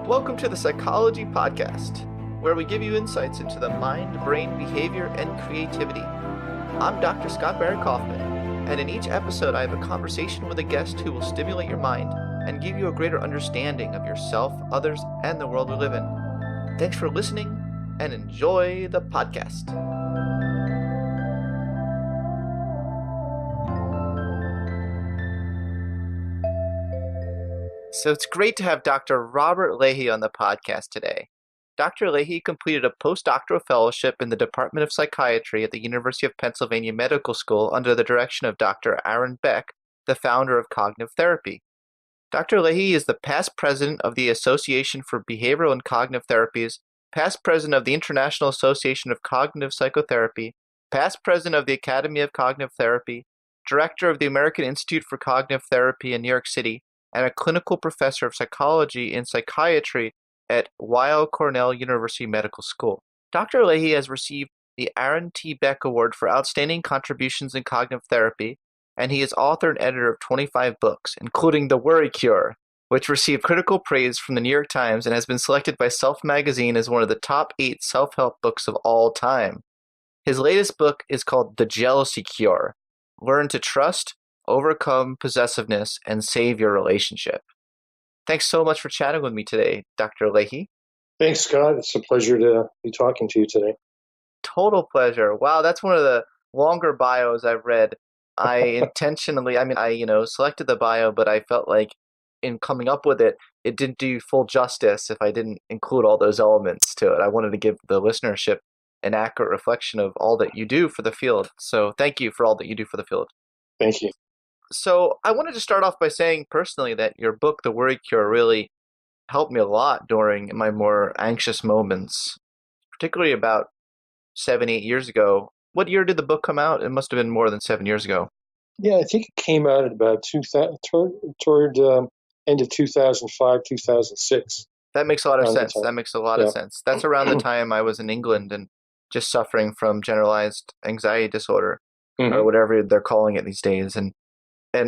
Welcome to the Psychology Podcast, where we give you insights into the mind, brain, behavior, and creativity. I'm Dr. Scott Barry Kaufman, and in each episode I have a conversation with a guest who will stimulate your mind and give you a greater understanding of yourself, others, and the world we live in. Thanks for listening, and enjoy the podcast. So it's great to have Dr. Robert Leahy on the podcast today. Dr. Leahy completed a postdoctoral fellowship in the Department of Psychiatry at the University of Pennsylvania Medical School under the direction of Dr. Aaron Beck, the founder of cognitive therapy. Dr. Leahy is the past president of the Association for Behavioral and Cognitive Therapies, past president of the International Association of Cognitive Psychotherapy, past president of the Academy of Cognitive Therapy, director of the American Institute for Cognitive Therapy in New York City, and a clinical professor of psychology and psychiatry at Weill Cornell University Medical School. Dr. Leahy has received the Aaron T. Beck Award for Outstanding Contributions in Cognitive Therapy, and he is author and editor of 25 books, including The Worry Cure, which received critical praise from the New York Times and has been selected by Self Magazine as one of the top 8 self-help books of all time. His latest book is called The Jealousy Cure: Learn to Trust, Overcome Possessiveness, and Save Your Relationship. Thanks so much for chatting with me today, Dr. Leahy. Thanks, Scott. It's a pleasure to be talking to you today. Total pleasure. Wow, that's one of the longer bios I've read. I intentionally, selected the bio, but I felt like in coming up with it, it didn't do full justice if I didn't include all those elements to it. I wanted to give the listenership an accurate reflection of all that you do for the field. So thank you for all that you do for the field. Thank you. So I wanted to start off by saying personally that your book, The Worry Cure, really helped me a lot during my more anxious moments, particularly about 7-8 years ago. What year did the book come out? It must have been more than 7 years ago. Yeah, I think it came out at about toward end of 2005, 2006. That makes a lot of sense. That makes a lot of sense. That's around the time I was in England and just suffering from generalized anxiety disorder, or whatever they're calling it these days. And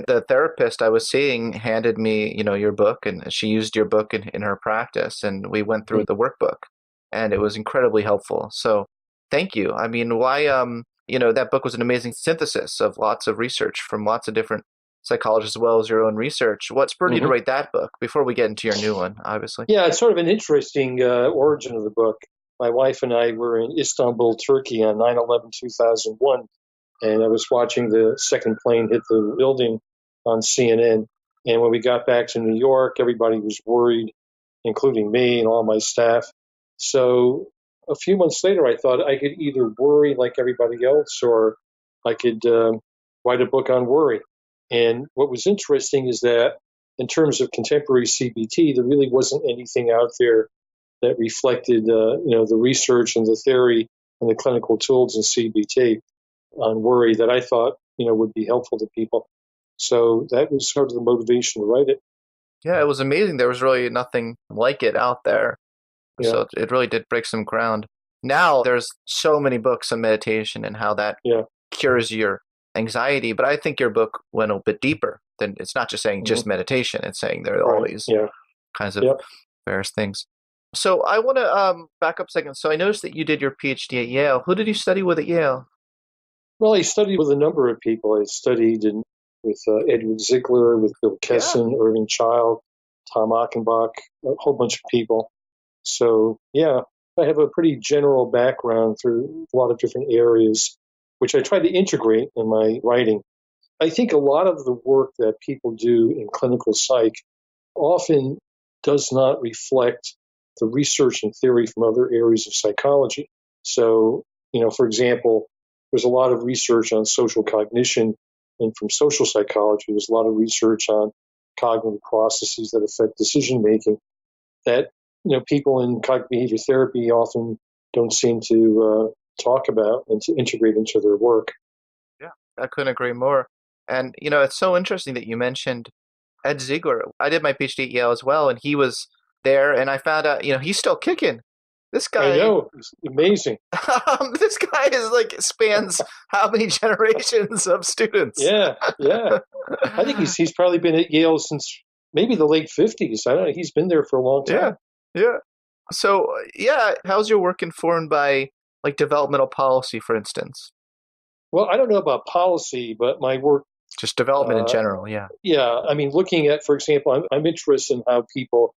the therapist I was seeing handed me, your book, and she used your book in her practice, and we went through the workbook, and it was incredibly helpful. So thank you. I mean, that book was an amazing synthesis of lots of research from lots of different psychologists as well as your own research. What spurred you to write that book before we get into your new one, obviously? Yeah, it's sort of an interesting origin of the book. My wife and I were in Istanbul, Turkey on 9/11/2001. And I was watching the second plane hit the building on CNN. And when we got back to New York, everybody was worried, including me and all my staff. So a few months later, I thought I could either worry like everybody else, or I could write a book on worry. And what was interesting is that in terms of contemporary CBT, there really wasn't anything out there that reflected the research and the theory and the clinical tools in CBT on worry that I thought, would be helpful to people. So that was sort of the motivation to write it. Yeah, it was amazing. There was really nothing like it out there. Yeah. So it really did break some ground. Now there's so many books on meditation and how that cures your anxiety. But I think your book went a bit deeper than, it's not just saying just meditation. It's saying there are all these kinds of various things. So I want to back up a second. So I noticed that you did your PhD at Yale. Who did you study with at Yale? Well, I studied with a number of people. I studied with Edward Ziegler, with Bill Kesson, Irving Child, Tom Achenbach, a whole bunch of people. So, I have a pretty general background through a lot of different areas, which I try to integrate in my writing. I think a lot of the work that people do in clinical psych often does not reflect the research and theory from other areas of psychology. So, for example, there's a lot of research on social cognition, and from social psychology, there's a lot of research on cognitive processes that affect decision making that people in cognitive behavior therapy often don't seem to talk about and to integrate into their work. Yeah, I couldn't agree more. And it's so interesting that you mentioned Ed Ziegler. I did my PhD at Yale as well, and he was there, and I found out he's still kicking. This guy, I know, it's amazing. This guy spans how many generations of students? Yeah. I think he's probably been at Yale since maybe the late 50s. I don't know. He's been there for a long time. Yeah. So, yeah, how's your work informed by like developmental policy, for instance? Well, I don't know about policy, but my work, Just development in uh, general, yeah. yeah, I mean, looking at, for example, I'm interested in how people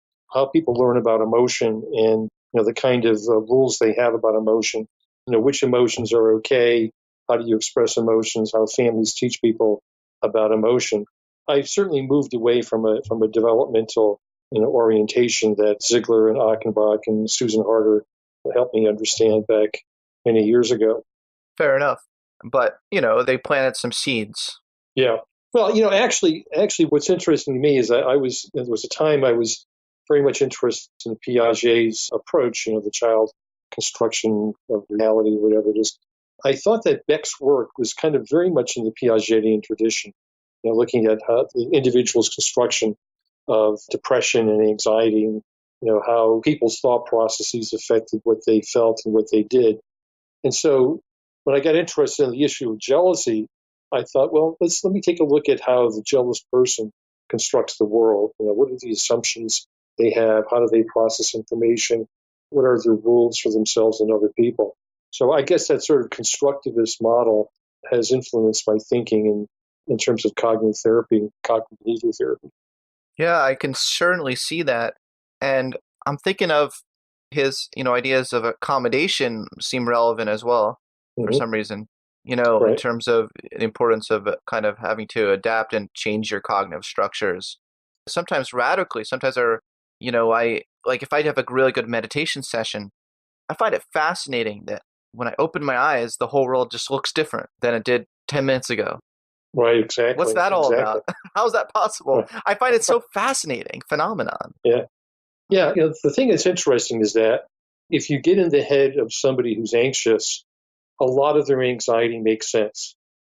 learn about emotion and the kind of rules they have about emotion. Which emotions are okay. How do you express emotions? How families teach people about emotion. I've certainly moved away from a developmental orientation that Ziegler and Achenbach and Susan Harder helped me understand back many years ago. Fair enough. But, they planted some seeds. Yeah. Well, actually, what's interesting to me is there was a time I was very much interested in Piaget's approach, the child construction of reality, whatever it is. I thought that Beck's work was kind of very much in the Piagetian tradition, looking at how the individual's construction of depression and anxiety, and how people's thought processes affected what they felt and what they did. And so when I got interested in the issue of jealousy, I thought, well, let me take a look at how the jealous person constructs the world. What are the assumptions they have? How do they process information? What are their rules for themselves and other people? So I guess that sort of constructivist model has influenced my thinking in terms of cognitive therapy and cognitive behavior therapy. Yeah, I can certainly see that. And I'm thinking of his, ideas of accommodation seem relevant as well for Hmm. some reason, in Right. terms of the importance of kind of having to adapt and change your cognitive structures. Sometimes radically, sometimes I like if I have a really good meditation session, I find it fascinating that when I open my eyes, the whole world just looks different than it did 10 minutes ago. Right. What's Exactly. that all Exactly. about? How is that possible? Right. I find it so fascinating phenomenon. Yeah. Yeah, the thing that's interesting is that if you get in the head of somebody who's anxious, a lot of their anxiety makes sense.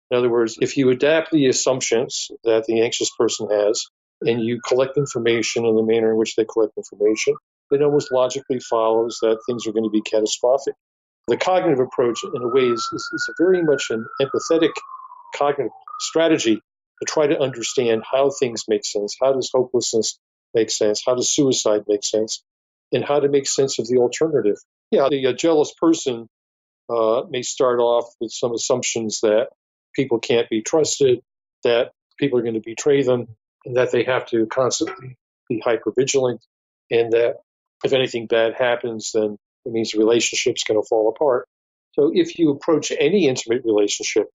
In other words, if you adapt the assumptions that the anxious person has and you collect information in the manner in which they collect information, it almost logically follows that things are going to be catastrophic. The cognitive approach, in a way, is very much an empathetic cognitive strategy to try to understand how things make sense. How does hopelessness make sense? How does suicide make sense? And how to make sense of the alternative. Yeah, the jealous person may start off with some assumptions that people can't be trusted, that people are going to betray them, and that they have to constantly be hypervigilant, and that if anything bad happens, then it means the relationship's going to fall apart. So if you approach any intimate relationship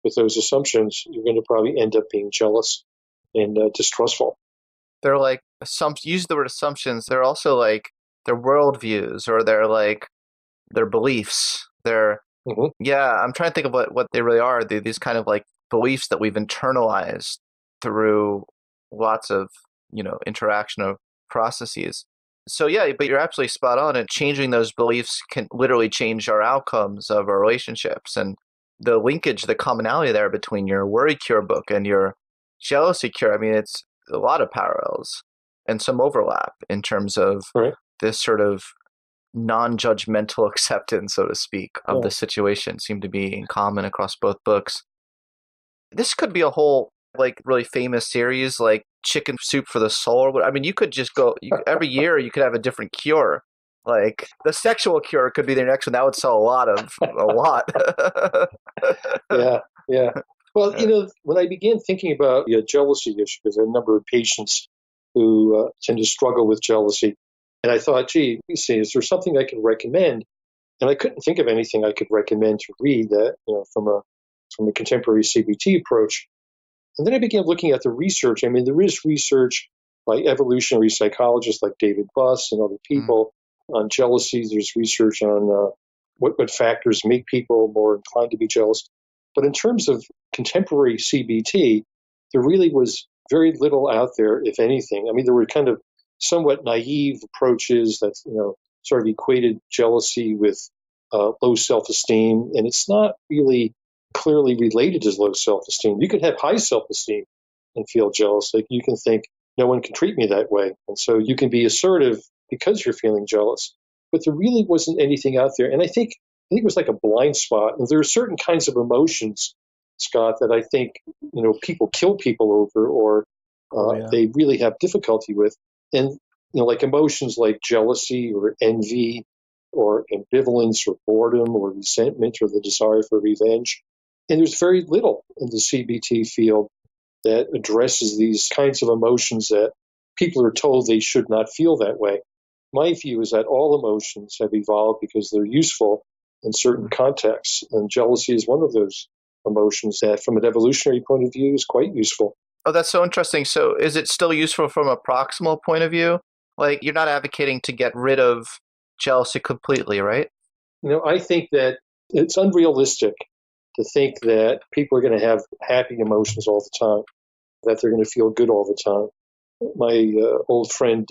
with those assumptions, you're going to probably end up being jealous and distrustful. They're like use the word assumptions. They're also like their worldviews or their like their beliefs. They're Hmm. yeah. I'm trying to think of what they really are. These kind of like beliefs that we've internalized through lots of interaction of processes. So yeah, but you're absolutely spot on. And changing those beliefs can literally change our outcomes of our relationships and the linkage, the commonality there between your worry cure book and your jealousy cure. I mean, it's a lot of parallels and some overlap in terms of Right? this sort of non-judgmental acceptance, so to speak, of Yeah. the situation seem to be in common across both books. This could be a whole like really famous series like Chicken Soup for the Soul. I mean, you could just go every year you could have a different cure. Like the sexual cure could be the next one. That would sell a lot. Yeah. Yeah. Well, when I began thinking about the jealousy issue, there's a number of patients who tend to struggle with jealousy. And I thought, gee, let me see, is there something I can recommend? And I couldn't think of anything I could recommend to read that, from a contemporary CBT approach. And then I began looking at the research. I mean, there is research by evolutionary psychologists like David Buss and other Mm. people on jealousy. There's research on what factors make people more inclined to be jealous. But in terms of contemporary CBT, there really was very little out there, if anything. I mean, there were kind of somewhat naive approaches that, sort of equated jealousy with low self esteem. And it's not really clearly related to low self esteem. You could have high self esteem and feel jealous. Like you can think, no one can treat me that way. And so you can be assertive because you're feeling jealous. But there really wasn't anything out there. And I think it was like a blind spot. And there are certain kinds of emotions, Scott, that I think, people kill people over or Oh yeah. they really have difficulty with. And like emotions like jealousy or envy or ambivalence or boredom or resentment or the desire for revenge. And there's very little in the CBT field that addresses these kinds of emotions that people are told they should not feel that way. My view is that all emotions have evolved because they're useful in certain contexts, and jealousy is one of those emotions that, from an evolutionary point of view, is quite useful. Oh, that's so interesting. So is it still useful from a proximal point of view? Like, you're not advocating to get rid of jealousy completely, right? I think that it's unrealistic to think that people are going to have happy emotions all the time, that they're going to feel good all the time. My old friend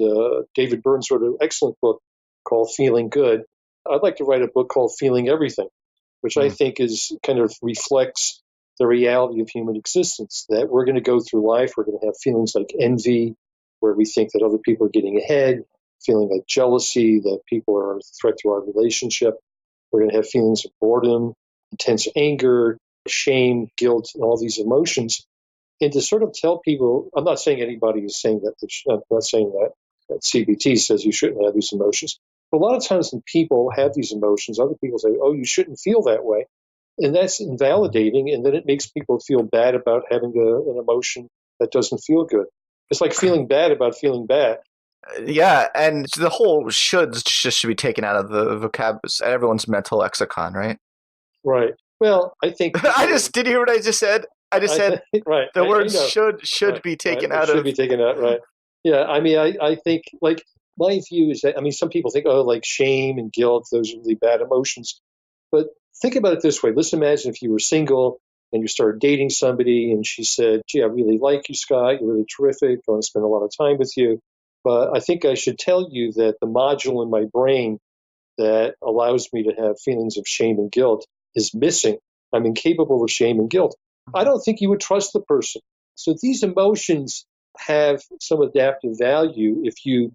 David Burns wrote an excellent book called Feeling Good. I'd like to write a book called Feeling Everything, which I think is kind of reflects the reality of human existence, that we're going to go through life, we're going to have feelings like envy, where we think that other people are getting ahead, feeling like jealousy, that people are a threat to our relationship. We're going to have feelings of boredom, intense anger, shame, guilt, and all these emotions. And to sort of tell people, I'm not saying anybody is saying that, I'm not saying that CBT says you shouldn't have these emotions. But a lot of times when people have these emotions, other people say, oh, you shouldn't feel that way. And that's invalidating. And then it makes people feel bad about having an emotion that doesn't feel good. It's like feeling bad about feeling bad. Yeah, and the whole shoulds just should be taken out of the everyone's mental lexicon, right? Right. Well, I think Did you hear what I just said? I just said right. the word know. should right, be taken right. out It should of. be taken out, right? Yeah, I mean, I think, like, my view is that, I mean, some people think, oh, like shame and guilt, those are really bad emotions. But think about it this way. Let's imagine if you were single and you started dating somebody and she said, gee, I really like you, Scott. You're really terrific. I want to spend a lot of time with you. But I think I should tell you that the module in my brain that allows me to have feelings of shame and guilt is missing. I'm incapable of shame and guilt. I don't think you would trust the person. So these emotions have some adaptive value if you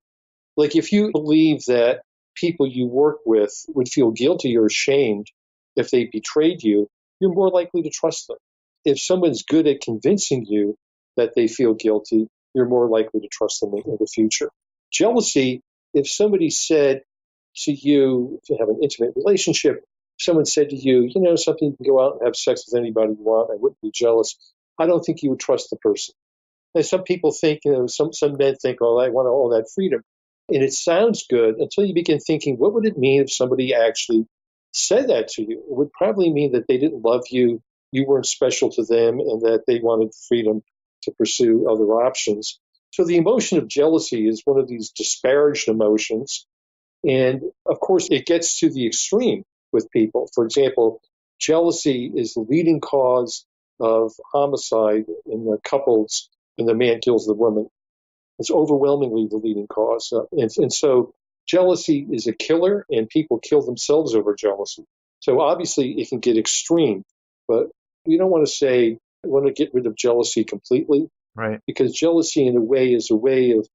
believe that people you work with would feel guilty or ashamed if they betrayed you, you're more likely to trust them. If someone's good at convincing you that they feel guilty, you're more likely to trust them in the future. Jealousy, if somebody said to you, if you have an intimate relationship, if someone said to you, something, you can go out and have sex with anybody you want, I wouldn't be jealous. I don't think you would trust the person. And some people think, some men think, oh, I want all that freedom. And it sounds good until you begin thinking, what would it mean if somebody actually said that to you? It would probably mean that they didn't love you, you weren't special to them, and that they wanted freedom to pursue other options. So the emotion of jealousy is one of these disparaged emotions. And of course, it gets to the extreme with people. For example, jealousy is the leading cause of homicide in the couples when the man kills the woman. It's overwhelmingly the leading cause. And so jealousy is a killer, and people kill themselves over jealousy. So obviously, it can get extreme, but we don't want to say we want to get rid of jealousy completely, Right. because jealousy, in a way, is a way of,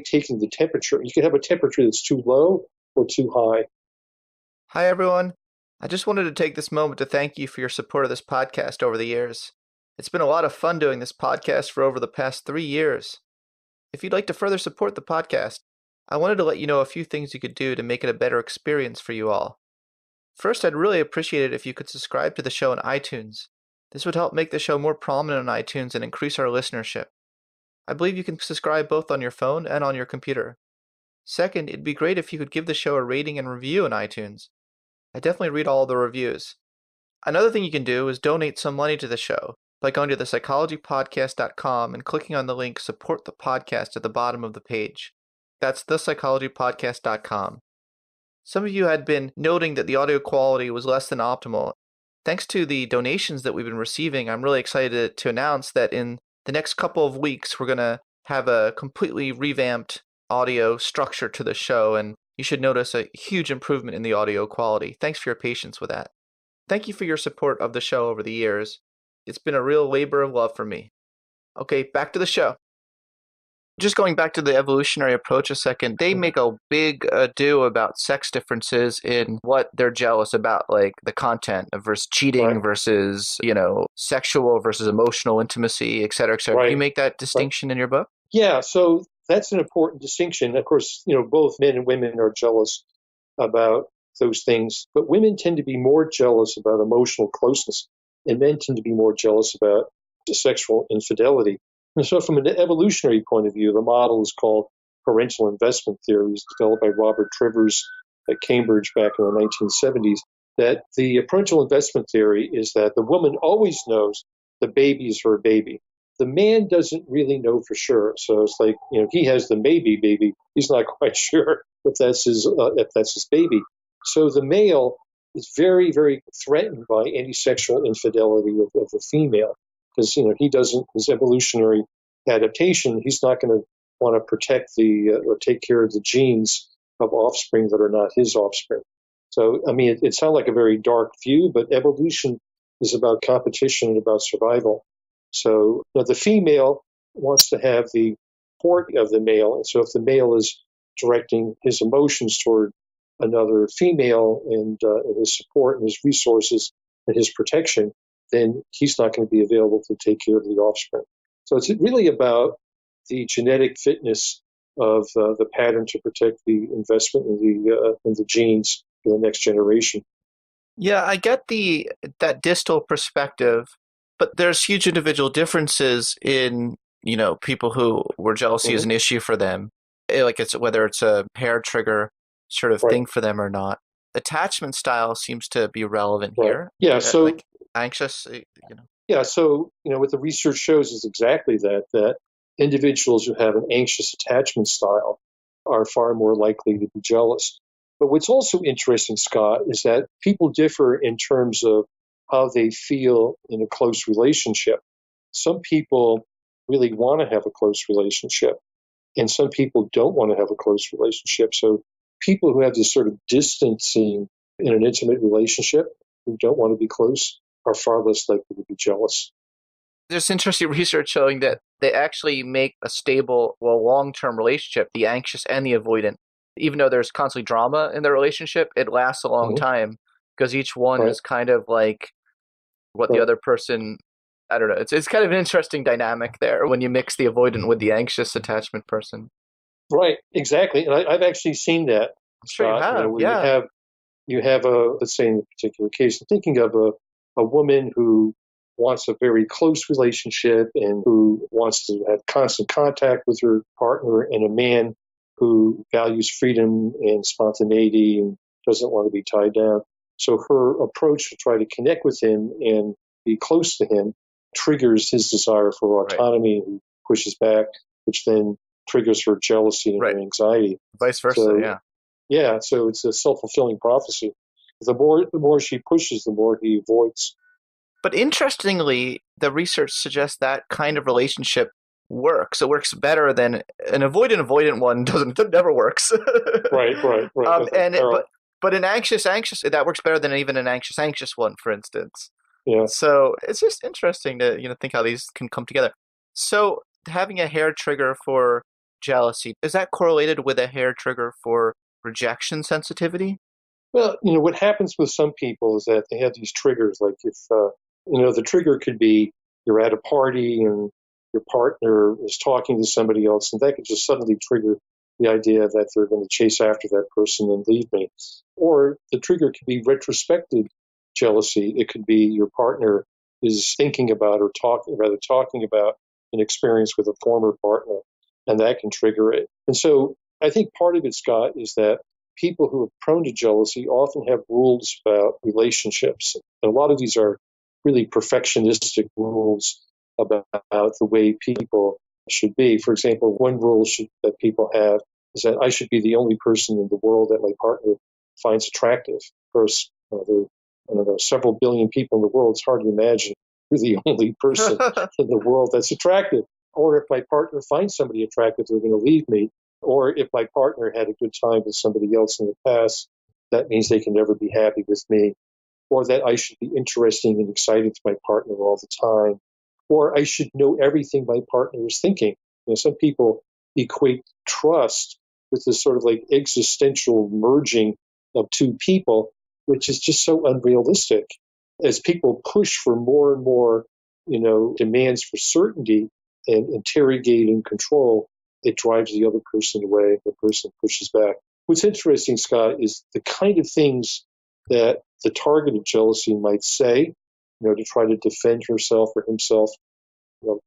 taking the temperature. You can have a temperature that's too low or too high. Hi, everyone. I just wanted to take this moment to thank you for your support of this podcast over the years. It's been a lot of fun doing this podcast for over the past 3 years. If you'd like to further support the podcast, I wanted to let you know a few things you could do to make it a better experience for you all. First, I'd really appreciate it if you could subscribe to the show on iTunes. This would help make the show more prominent on iTunes and increase our listenership. I believe you can subscribe both on your phone and on your computer. Second, it'd be great if you could give the show a rating and review on iTunes. I definitely read all the reviews. Another thing you can do is donate some money to the show by going to thepsychologypodcast.com and clicking on the link Support the Podcast at the bottom of the page. That's thepsychologypodcast.com. Some of you had been noting that the audio quality was less than optimal. Thanks to the donations that we've been receiving, I'm really excited to announce that in the next couple of weeks, we're going to have a completely revamped audio structure to the show, and you should notice a huge improvement in the audio quality. Thanks for your patience with that. Thank you for your support of the show over the years. It's been a real labor of love for me. Okay, back to the show. Just going back to the evolutionary approach a second, they make a big ado about sex differences in what they're jealous about, like the content versus cheating versus, sexual versus emotional intimacy, et cetera, et cetera. Right. Do you make that distinction in your book? Yeah, so that's an important distinction. Of course, both men and women are jealous about those things, but women tend to be more jealous about emotional closeness, and men tend to be more jealous about sexual infidelity. And so, from an evolutionary point of view, the model is called parental investment theory. It was developed by Robert Trivers at Cambridge back in the 1970s. That the parental investment theory is that the woman always knows the baby is her baby. The man doesn't really know for sure. So it's like, he has the maybe baby. He's not quite sure if that's his baby. So the male is very, very threatened by any sexual infidelity of the female because, he doesn't, his evolutionary adaptation, he's not going to want to protect or take care of the genes of offspring that are not his offspring. So, I mean, it sounds like a very dark view, but evolution is about competition and about survival. So the female wants to have the support of the male. And so if the male is directing his emotions toward another female and his support and his resources and his protection, then he's not going to be available to take care of the offspring. So it's really about the genetic fitness of the pattern to protect the investment in the genes for the next generation. Yeah, I get that distal perspective, but there's huge individual differences in, people where jealousy is an issue for them. Like whether it's a hair trigger sort of thing for them or not. Attachment style seems to be relevant here. Yeah, so like anxious, Yeah, so what the research shows is exactly that individuals who have an anxious attachment style are far more likely to be jealous. But what's also interesting, Scott, is that people differ in terms of how they feel in a close relationship. Some people really want to have a close relationship, and some people don't want to have a close relationship. So people who have this sort of distancing in an intimate relationship, who don't want to be close, are far less likely to be jealous. There's interesting research showing that they actually make a stable, long-term relationship, the anxious and the avoidant. Even though there's constantly drama in their relationship, it lasts a long time because each one is kind of like what the other person, I don't know. It's kind of an interesting dynamic there when you mix the avoidant with the anxious attachment person. Right, exactly. And I've actually seen that. I'm sure you have, where you have let's say in a particular case, I'm thinking of a woman who wants a very close relationship and who wants to have constant contact with her partner, and a man who values freedom and spontaneity and doesn't want to be tied down. So her approach to try to connect with him and be close to him triggers his desire for autonomy, and he pushes back, which then triggers her jealousy and her anxiety. Vice versa, so, Yeah, so it's a self-fulfilling prophecy. The more she pushes, the more he avoids. But interestingly, the research suggests that kind of relationship works. It works better than an avoidant one doesn't. It never works. Right. But an anxious that works better than even an anxious one, for instance. Yeah. So it's just interesting to think how these can come together. So having a hair trigger for jealousy, is that correlated with a hair trigger for rejection sensitivity? Well, what happens with some people is that they have these triggers. Like if the trigger could be you're at a party and your partner is talking to somebody else, and that could just suddenly trigger the idea that they're going to chase after that person and leave me. Or the trigger could be retrospective jealousy. It could be your partner is thinking about or talking about an experience with a former partner, and that can trigger it. And so I think part of it, Scott, is that people who are prone to jealousy often have rules about relationships. And a lot of these are really perfectionistic rules about the way people should be. For example, one rule that people have is that I should be the only person in the world that my partner finds attractive. Of course, there are several billion people in the world. It's hard to imagine you're the only person in the world that's attractive. Or if my partner finds somebody attractive, they're going to leave me. Or if my partner had a good time with somebody else in the past, that means they can never be happy with me. Or that I should be interesting and exciting to my partner all the time. Or I should know everything my partner is thinking. Some people equate trust with this sort of like existential merging of two people, which is just so unrealistic. As people push for more and more, demands for certainty and interrogate and control, it drives the other person away. The person pushes back. What's interesting, Scott, is the kind of things that the target of jealousy might say, to try to defend herself or himself.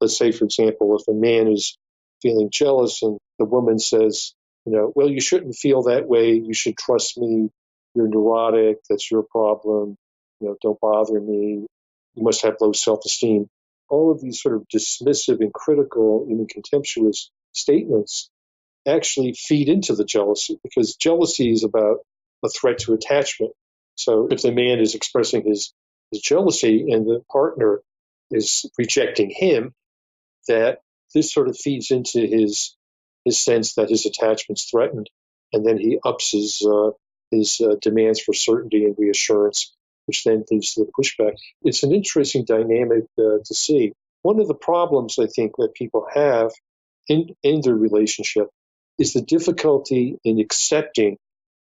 Let's say, for example, if a man is feeling jealous and the woman says, well, you shouldn't feel that way. You should trust me. You're neurotic. That's your problem. Don't bother me. You must have low self-esteem. All of these sort of dismissive and critical, even contemptuous statements actually feed into the jealousy, because jealousy is about a threat to attachment. So if the man is expressing his jealousy and the partner is rejecting him, that this sort of feeds into his sense that his attachment's threatened, and then he ups his demands for certainty and reassurance, which then leads to the pushback. It's an interesting dynamic to see. One of the problems I think that people have in their relationship is the difficulty in accepting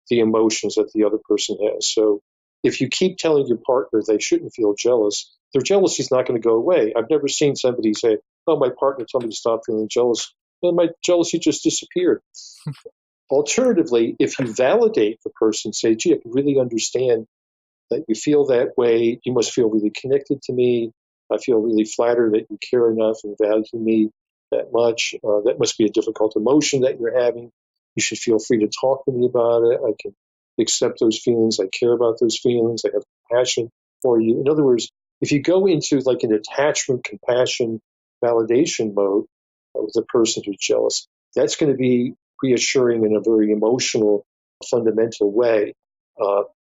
the emotions that the other person has. So if you keep telling your partner they shouldn't feel jealous, their jealousy is not going to go away. I've never seen somebody say, oh, my partner told me to stop feeling jealous, and my jealousy just disappeared. Alternatively, if you validate the person, say, gee, I can really understand that you feel that way. You must feel really connected to me. I feel really flattered that you care enough and value me that much. That must be a difficult emotion that you're having. You should feel free to talk to me about it. I can accept those feelings. I care about those feelings. I have compassion for you. In other words, if you go into like an attachment, compassion, validation mode with a person who's jealous, that's going to be reassuring in a very emotional, fundamental way.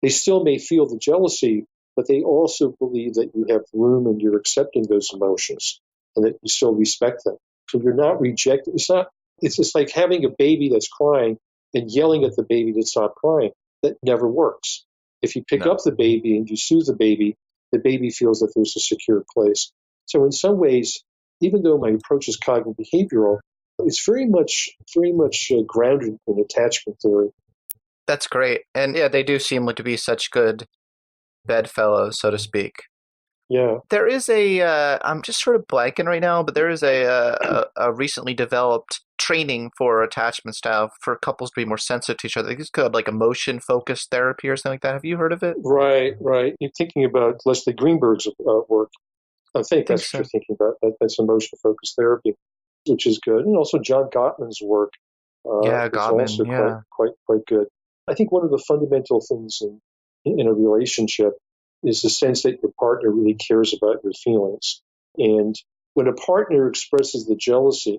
They still may feel the jealousy, but they also believe that you have room and you're accepting those emotions and that you still respect them. So you're not rejecting. It's just like having a baby that's crying and yelling at the baby to stop crying. That never works. If you pick up the baby and you soothe the baby feels that there's a secure place. So in some ways, even though my approach is cognitive behavioral, it's very much grounded in attachment theory. That's great. And yeah, they do seem like to be such good bedfellows, so to speak. Yeah. There is I'm just sort of blanking right now, but there is a recently developed training for attachment style for couples to be more sensitive to each other. It's called like emotion focused therapy or something like that. Have you heard of it? Right. You're thinking about Leslie Greenberg's work. I think Think that's what so. you're thinking about. That's emotion focused therapy, which is good. And also John Gottman's work Yeah, is Gottman. also Yeah. quite good. I think one of the fundamental things in a relationship is the sense that your partner really cares about your feelings. And when a partner expresses the jealousy,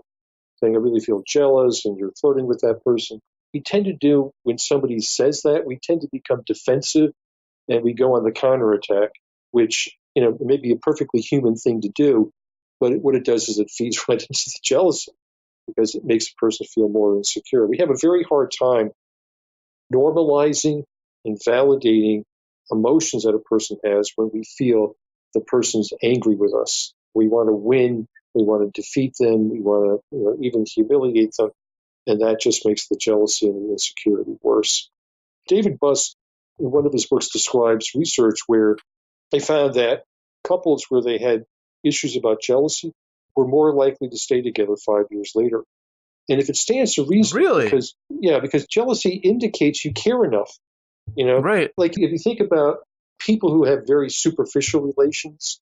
saying, I really feel jealous, and you're flirting with that person, we tend to do, when somebody says that, we tend to become defensive and we go on the counterattack, which, may be a perfectly human thing to do, but what it does is it feeds right into the jealousy because it makes the person feel more insecure. We have a very hard time normalizing and validating emotions that a person has when we feel the person's angry with us. We want to win. We want to defeat them. We want to even humiliate them. And that just makes the jealousy and the insecurity worse. David Buss, in one of his books, describes research where they found that couples where they had issues about jealousy were more likely to stay together 5 years later. And if it stands to reason, Really? because jealousy indicates you care enough. Right. Like if you think about people who have very superficial relations,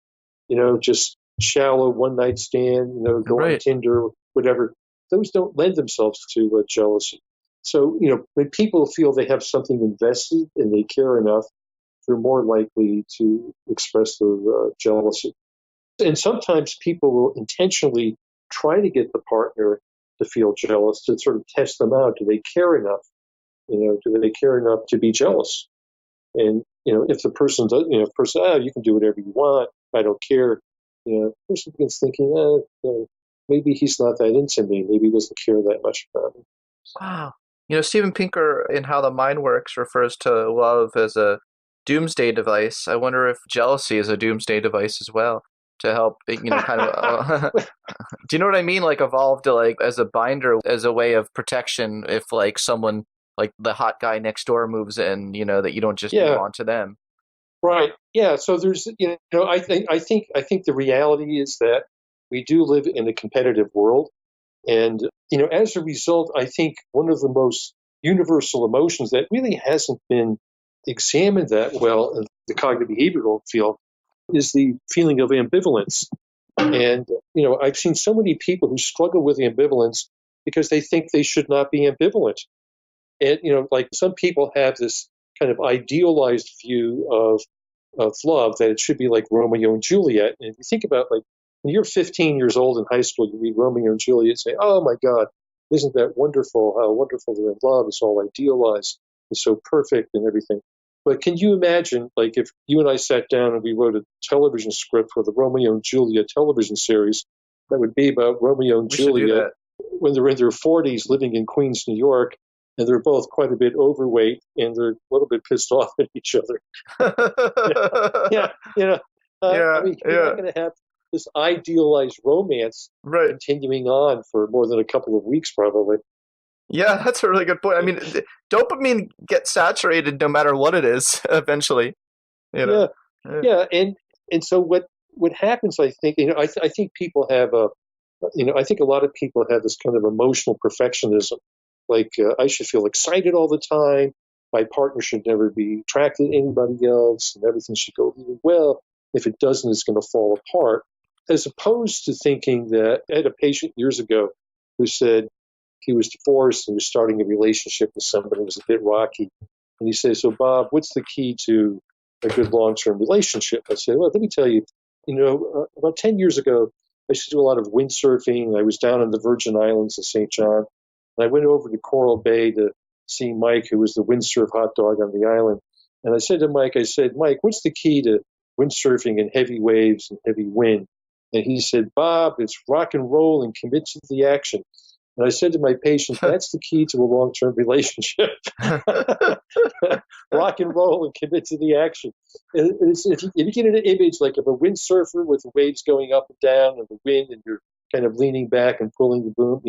just shallow one night stand, go on Right. Tinder, whatever, those don't lend themselves to jealousy. So, when people feel they have something invested and they care enough, they're more likely to express their jealousy. And sometimes people will intentionally try to get the partner to feel jealous to sort of test them out. Do they care enough? Do they care enough to be jealous? And if the person does, you can do whatever you want. I don't care. The person begins thinking, maybe he's not that into me. Maybe he doesn't care that much about me. Wow. Steven Pinker in How the Mind Works refers to love as a doomsday device. I wonder if jealousy is a doomsday device as well to help, kind of. Do you know what I mean? Like evolve to like as a binder, as a way of protection if like someone like the hot guy next door moves in, that you don't just move Yeah, on to them. right. Yeah. So there's, I think the reality is that we do live in a competitive world. And, as a result, I think one of the most universal emotions that really hasn't been examined that well in the cognitive behavioral field is the feeling of ambivalence. And, I've seen so many people who struggle with ambivalence because they think they should not be ambivalent. And, like some people have this kind of idealized view of love, that it should be like Romeo and Juliet. And if you think about, like, when you're 15 years old in high school, you read Romeo and Juliet and say, oh my God, isn't that wonderful? How wonderful they're in love. It's all idealized. It's so perfect and everything. But can you imagine, like, if you and I sat down and we wrote a television script for the Romeo and Juliet television series that would be about Romeo and We should do Juliet that. when they're in their 40s living in Queens, New York, and they're both quite a bit overweight and they're a little bit pissed off at each other. Yeah, I Yeah, mean, you're yeah, not going to have this idealized romance right. continuing on for more than a couple of weeks, probably. Yeah, that's a really good point. I mean, dopamine gets saturated no matter what it is eventually, you know. Yeah, Yeah. yeah, and so what happens? I think I think people have I think a lot of people have this kind of emotional perfectionism. Like, I should feel excited all the time. My partner should never be attracted to anybody else, and everything should go really well. If it doesn't, it's going to fall apart. As opposed to thinking that I had a patient years ago who said he was divorced and was starting a relationship with somebody who was a bit rocky. And he said, so Bob, what's the key to a good long-term relationship? I said, well, let me tell you, about 10 years ago, I used to do a lot of windsurfing. I was down in the Virgin Islands of St. John. And I went over to Coral Bay to see Mike, who was the windsurf hot dog on the island. And I said to Mike, Mike, what's the key to windsurfing and heavy waves and heavy wind? And he said, Bob, it's rock and roll and commit to the action. And I said to my patient, that's the key to a long-term relationship. Rock and roll and commit to the action. If you get an image like of a windsurfer with the waves going up and down and the wind, and you're kind of leaning back and pulling the boom,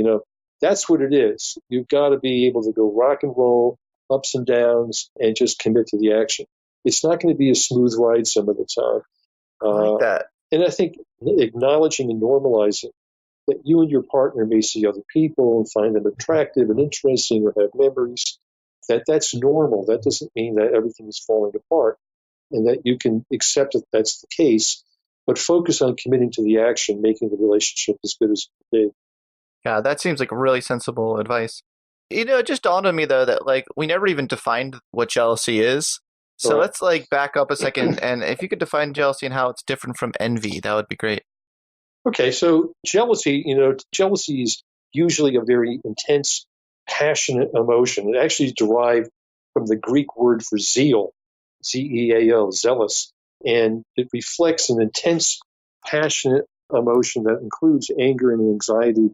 that's what it is. You've got to be able to go rock and roll, ups and downs, and just commit to the action. It's not going to be a smooth ride some of the time. I like that. And I think acknowledging and normalizing that you and your partner may see other people and find them attractive and interesting or have memories, that's normal. That doesn't mean that everything is falling apart, and that you can accept that that's the case, but focus on committing to the action, making the relationship as good as it can be. Yeah, that seems like really sensible advice. It just dawned on me though that like we never even defined what jealousy is. So Right. let's like back up a second, and if you could define jealousy and how it's different from envy, that would be great. Okay, so jealousy is usually a very intense, passionate emotion. It actually is derived from the Greek word for zeal, zeal, zealous, and it reflects an intense, passionate emotion that includes anger and anxiety.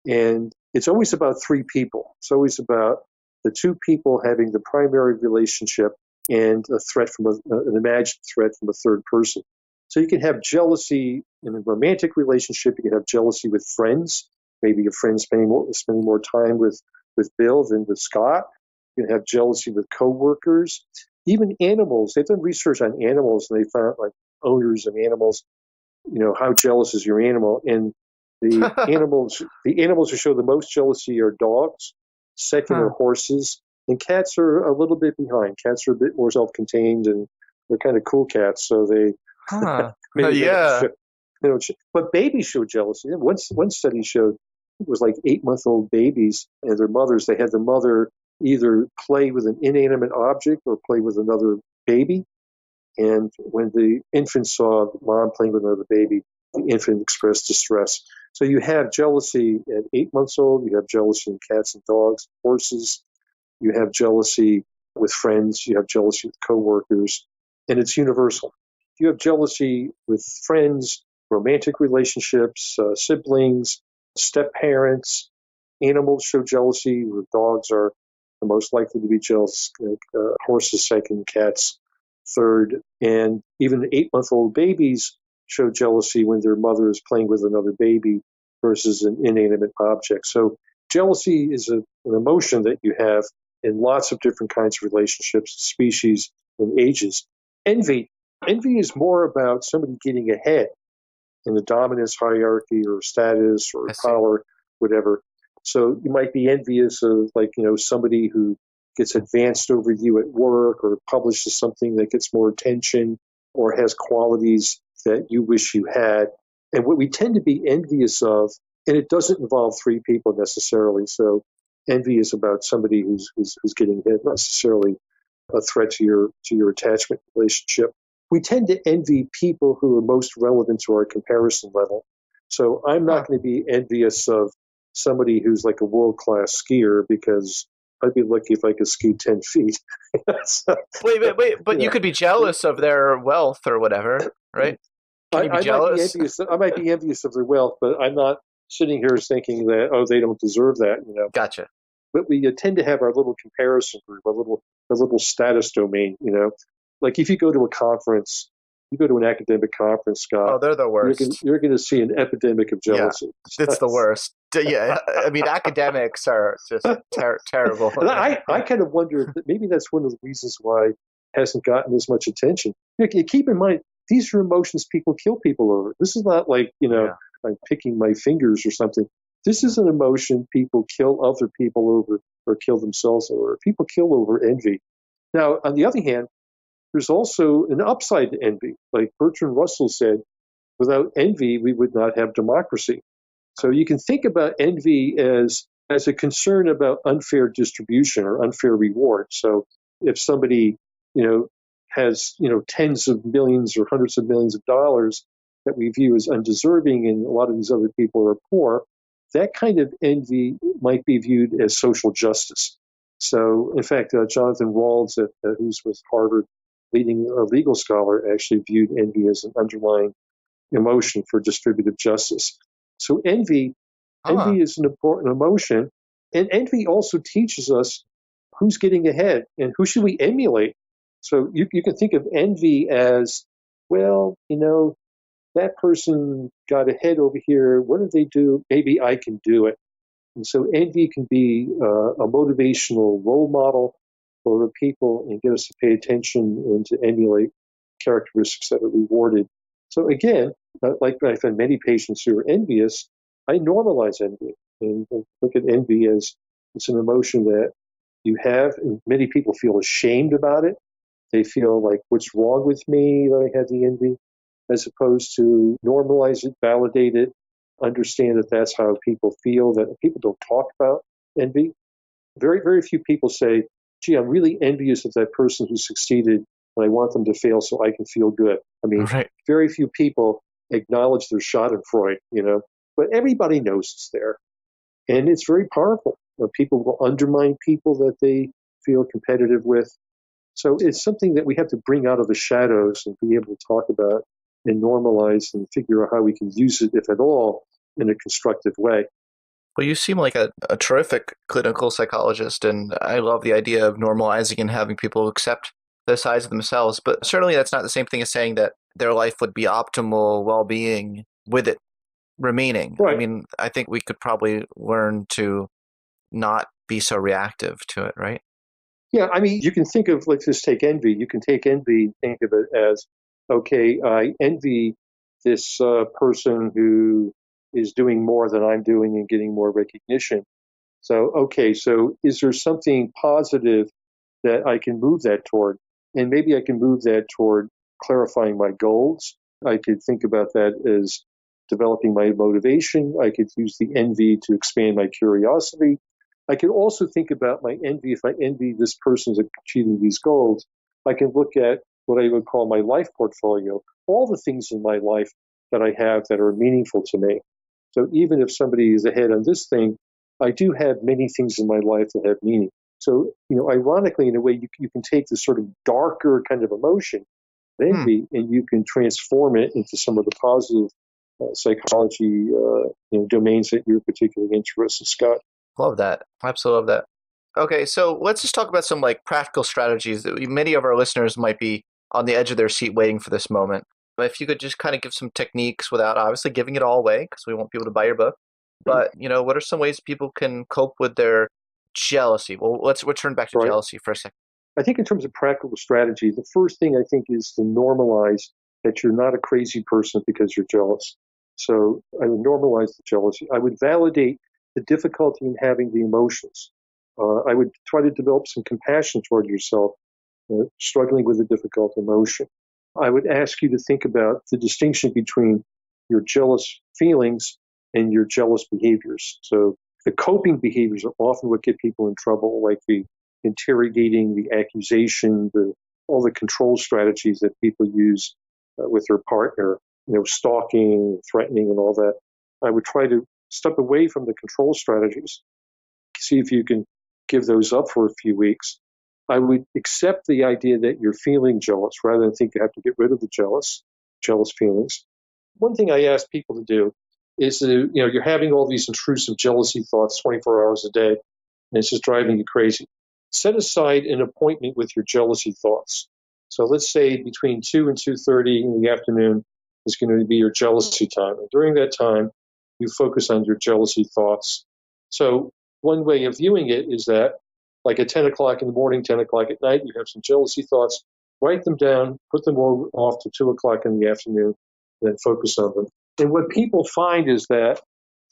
And it's always about three people. It's always about the two people having the primary relationship and a threat from an imagined threat from a third person. So you can have jealousy in a romantic relationship. You can have jealousy with friends. Maybe your friend spending more time with Bill than with Scott. You can have jealousy with coworkers. Even animals. They've done research on animals, and they found, like, owners of animals, how jealous is your animal? And the animals who show the most jealousy are dogs. Second are Huh. horses, and cats are a little bit behind. Cats are a bit more self-contained, and they're kind of cool cats, so they Huh. maybe they don't Yeah. show. But babies show jealousy. One study showed it was like 8-month-old babies and their mothers. They had the mother either play with an inanimate object or play with another baby. And when the infant saw mom playing with another baby, the infant expressed distress. So you have jealousy at 8 months old. You have jealousy in cats and dogs, horses. You have jealousy with friends. You have jealousy with coworkers, and it's universal. You have jealousy with friends, romantic relationships, siblings, step parents. Animals show jealousy. Dogs are the most likely to be jealous. Horses second, cats third, and even 8-month-old babies show jealousy when their mother is playing with another baby versus an inanimate object. So jealousy is an emotion that you have in lots of different kinds of relationships, species, and ages. Envy is more about somebody getting ahead in the dominance hierarchy or status or I see. power, whatever. So you might be envious of, like, somebody who gets advanced over you at work, or publishes something that gets more attention, or has qualities that you wish you had. And what we tend to be envious of, and it doesn't involve three people necessarily. So envy is about somebody who's getting hit, not necessarily a threat to your attachment relationship. We tend to envy people who are most relevant to our comparison level. So I'm not going to be envious of somebody who's like a world-class skier, because I'd be lucky if I could ski 10 feet. So, Wait, but you could be jealous of their wealth or whatever, right? Can you be I might be jealous? envious. I might be envious of their wealth, but I'm not sitting here thinking that, oh, they don't deserve that. Gotcha. But we tend to have our little comparison group, our little status domain. Like if you go to a conference, you go to an academic conference, Scott, Oh, they're the worst. you're going to see an epidemic of Yeah, jealousy. it's the worst. Yeah, I mean, academics are just terrible. And I kind of wonder if maybe that's one of the reasons why it hasn't gotten as much attention. You keep in mind, these are emotions people kill people over. This is not like, Yeah. I'm picking my fingers or something. This is an emotion people kill other people over, or kill themselves over. People kill over envy. Now, on the other hand, there's also an upside to envy. Like Bertrand Russell said, without envy, we would not have democracy. So you can think about envy as a concern about unfair distribution or unfair reward. So if somebody, has, tens of millions or hundreds of millions of dollars that we view as undeserving, and a lot of these other people are poor, that kind of envy might be viewed as social justice. So, in fact, Jonathan Walls, who's with Harvard, leading a legal scholar, actually viewed envy as an underlying emotion for distributive justice. So envy is an important emotion, and envy also teaches us who's getting ahead and who should we emulate. So you can think of envy as, well, that person got ahead over here. What did they do? Maybe I can do it. And so envy can be a motivational role model for people, and get us to pay attention and to emulate characteristics that are rewarded. So again, like I find many patients who are envious, I normalize envy and look at envy as it's an emotion that you have, and many people feel ashamed about it. They feel like, what's wrong with me that I have the envy? As opposed to normalize it, validate it, understand that that's how people feel, that people don't talk about envy. Very, very few people say, gee, I'm really envious of that person who succeeded, and I want them to fail so I can feel good. I mean, Right. very few people acknowledge their schadenfreude. But everybody knows it's there. And it's very powerful. People will undermine people that they feel competitive with. So it's something that we have to bring out of the shadows and be able to talk about and normalize and figure out how we can use it, if at all, in a constructive way. Well, you seem like a terrific clinical psychologist, and I love the idea of normalizing and having people accept the size of themselves. But certainly that's not the same thing as saying that their life would be optimal well-being with it remaining. I Right. mean, I think we could probably learn to not be so reactive to it, right? Yeah, I mean, you can think of, let's just take envy. You can take envy and think of it as, okay, I envy this person who is doing more than I'm doing and getting more recognition. So, okay, so is there something positive that I can move that toward? And maybe I can move that toward clarifying my goals. I could think about that as developing my motivation. I could use the envy to expand my curiosity. I could also think about my envy. If I envy this person's achieving these goals, I can look at what I would call my life portfolio, all the things in my life that I have that are meaningful to me. So even if somebody is ahead on this thing, I do have many things in my life that have meaning. So, ironically, in a way, you can take this sort of darker kind of emotion, envy, and you can transform it into some of the positive psychology domains that you're particularly interested in, Scott. Love that. Absolutely love that. Okay, so let's just talk about some like practical strategies that many of our listeners might be on the edge of their seat waiting for this moment. If you could just kind of give some techniques without obviously giving it all away, because we want people to buy your book. But, what are some ways people can cope with their jealousy? Well, let's return back to Right. jealousy for a second. I think in terms of practical strategy, the first thing I think is to normalize that you're not a crazy person because you're jealous. So I would normalize the jealousy. I would validate the difficulty in having the emotions. I would try to develop some compassion toward yourself, struggling with a difficult emotion. I would ask you to think about the distinction between your jealous feelings and your jealous behaviors. So the coping behaviors are often what get people in trouble, like the interrogating, the accusation, all the control strategies that people use with their partner, stalking, threatening, and all that. I would try to step away from the control strategies, see if you can give those up for a few weeks. I would accept the idea that you're feeling jealous rather than think you have to get rid of the jealous feelings. One thing I ask people to do is, you're having all these intrusive jealousy thoughts 24 hours a day, and it's just driving you crazy. Set aside an appointment with your jealousy thoughts. So let's say between 2 and 2:30 in the afternoon is going to be your jealousy time. And during that time, you focus on your jealousy thoughts. So one way of viewing it is that, like at 10 o'clock in the morning, 10 o'clock at night, you have some jealousy thoughts, write them down, put them all off to 2 o'clock in the afternoon, then focus on them. And what people find is that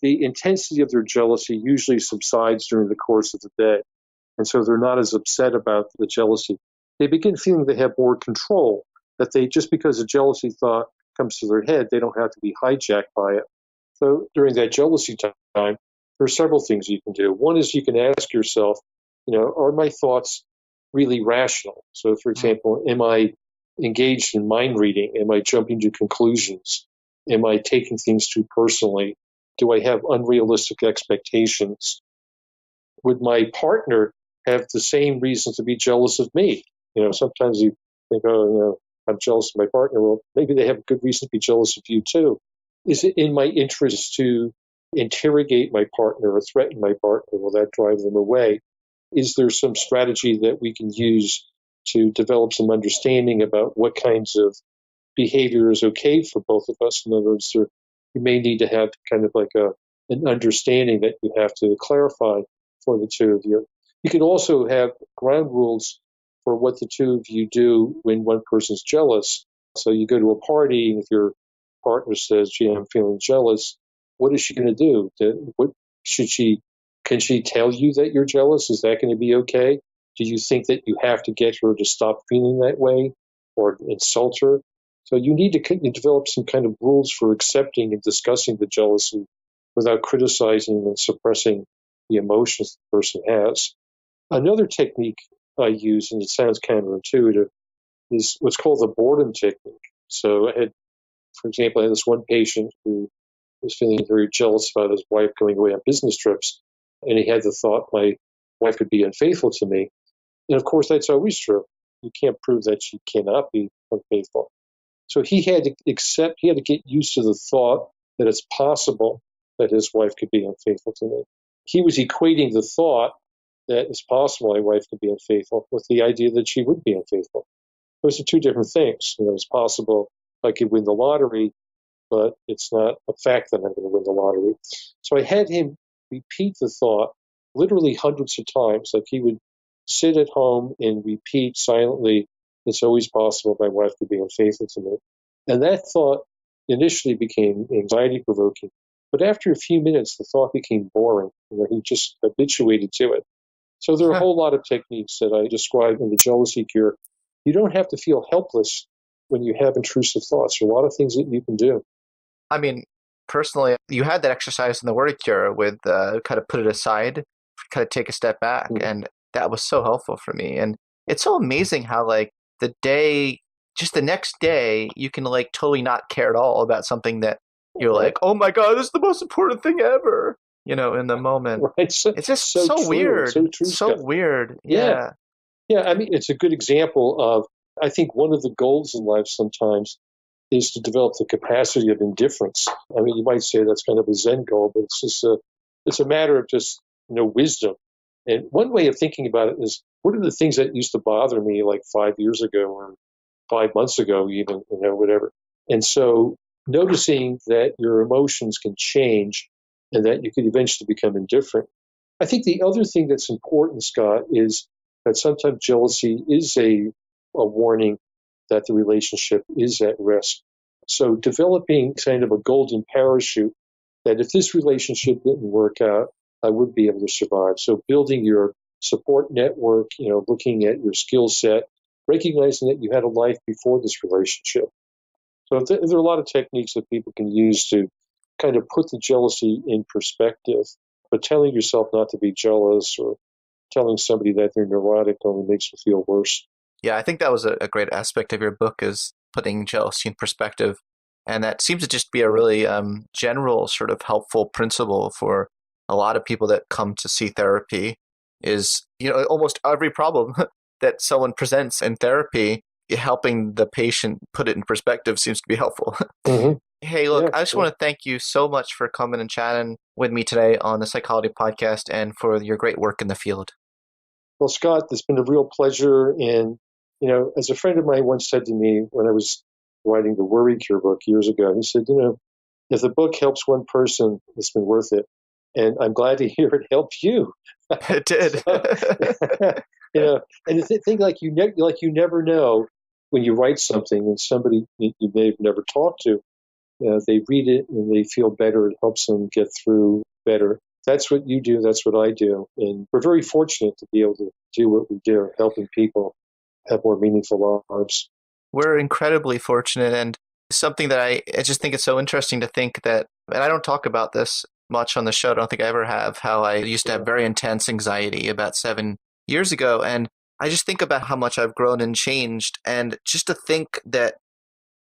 the intensity of their jealousy usually subsides during the course of the day. And so they're not as upset about the jealousy. They begin feeling they have more control, that they, just because a jealousy thought comes to their head, they don't have to be hijacked by it. So during that jealousy time, there are several things you can do. One is you can ask yourself, are my thoughts really rational? So, for example, am I engaged in mind reading? Am I jumping to conclusions? Am I taking things too personally? Do I have unrealistic expectations? Would my partner have the same reason to be jealous of me? Sometimes you think, I'm jealous of my partner. Well, maybe they have a good reason to be jealous of you too. Is it in my interest to interrogate my partner or threaten my partner? Will that drive them away? Is there some strategy that we can use to develop some understanding about what kinds of behavior is okay for both of us? In other words, you may need to have kind of like an understanding that you have to clarify for the two of you. You can also have ground rules for what the two of you do when one person's jealous. So you go to a party, and if your partner says, "Gee, I'm feeling jealous," what is she going to do? Can she tell you that you're jealous? Is that going to be okay? Do you think that you have to get her to stop feeling that way or insult her? So you need to develop some kind of rules for accepting and discussing the jealousy without criticizing and suppressing the emotions the person has. Another technique I use, and it sounds counterintuitive, is what's called the boredom technique. So for example, I had this one patient who was feeling very jealous about his wife going away on business trips, and he had the thought, my wife could be unfaithful to me. And of course, that's always true. You can't prove that she cannot be unfaithful. So he had to get used to the thought that it's possible that his wife could be unfaithful to me. He was equating the thought that it's possible my wife could be unfaithful with the idea that she would be unfaithful. Those are two different things. It's possible I could win the lottery, but it's not a fact that I'm going to win the lottery. So I had him repeat the thought literally hundreds of times. Like he would sit at home and repeat silently, "It's always possible my wife could be unfaithful to me." And that thought initially became anxiety provoking. But after a few minutes, the thought became boring. He just habituated to it. So there are a whole lot of techniques that I describe in the jealousy cure. You don't have to feel helpless when you have intrusive thoughts. There are a lot of things that you can do. I mean, personally, you had that exercise in the word cure with kind of put it aside, kind of take a step back. Mm-hmm. And that was so helpful for me. And it's so amazing how just the next day, you can totally not care at all about something that you're like, "Oh my God, this is the most important thing ever." In the moment. Right. So, It's just so so true. weird. So true, So Scott. weird. Yeah. Yeah. Yeah. I mean, it's a good example of, I think one of the goals in life sometimes is to develop the capacity of indifference. I mean, you might say that's kind of a Zen goal, but it's a matter of just, wisdom. And one way of thinking about it is, what are the things that used to bother me like 5 years ago or 5 months ago, even, whatever. And so noticing that your emotions can change and that you could eventually become indifferent. I think the other thing that's important, Scott, is that sometimes jealousy is a warning that the relationship is at risk. So developing kind of a golden parachute that if this relationship didn't work out, I would be able to survive. So building your support network, looking at your skill set, recognizing that you had a life before this relationship. So there are a lot of techniques that people can use to kind of put the jealousy in perspective, but telling yourself not to be jealous or telling somebody that they're neurotic only makes you feel worse. Yeah, I think that was a great aspect of your book, is putting jealousy in perspective. And that seems to just be a really general sort of helpful principle for a lot of people that come to see therapy, is, almost every problem that someone presents in therapy, helping the patient put it in perspective seems to be helpful. Mm-hmm. Hey, look, Yeah, I just want to thank you so much for coming and chatting with me today on the Psychology Podcast and for your great work in the field. Well, Scott, it's been a real pleasure. And, as a friend of mine once said to me when I was writing the Worry Cure book years ago, he said, if the book helps one person, it's been worth it. And I'm glad to hear it helped you. It did. And the thing like you never know when you write something and somebody you may have never talked to, they read it and they feel better. It helps them get through better. That's what you do. That's what I do. And we're very fortunate to be able to do what we do, helping people have more meaningful lives. We're incredibly fortunate, and something that I just think it's so interesting to think that, and I don't talk about this much on the show, I don't think I ever have, how I used to have very intense anxiety about 7 years ago. And I just think about how much I've grown and changed, and just to think that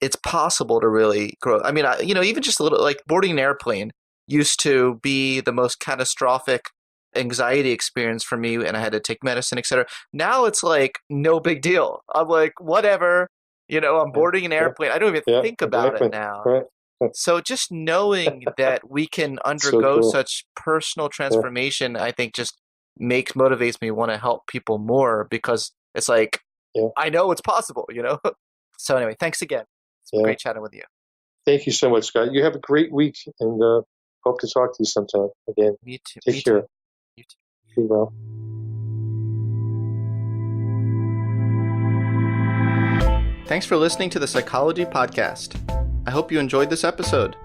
it's possible to really grow. I mean, even just a little, like boarding an airplane used to be the most catastrophic anxiety experience for me, and I had to take medicine, etc. Now it's like no big deal. I'm like, whatever, I'm boarding an airplane. I don't even think about it now. Right. So just knowing that we can undergo such personal transformation, I think just motivates me to want to help people more, because it's like, I know it's possible, So anyway, thanks again. It's been great chatting with you. Thank you so much, Scott. You have a great week, and hope to talk to you sometime again. Me too. Take care. Too. You too. Be well. Thanks for listening to the Psychology Podcast. I hope you enjoyed this episode.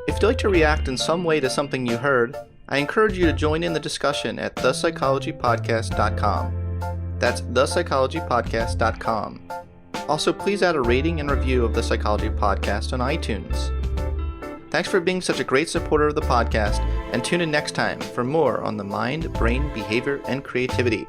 If you'd like to react in some way to something you heard, I encourage you to join in the discussion at thepsychologypodcast.com. That's thepsychologypodcast.com. Also, please add a rating and review of the Psychology Podcast on iTunes. Thanks for being such a great supporter of the podcast, and tune in next time for more on the mind, brain, behavior, and creativity.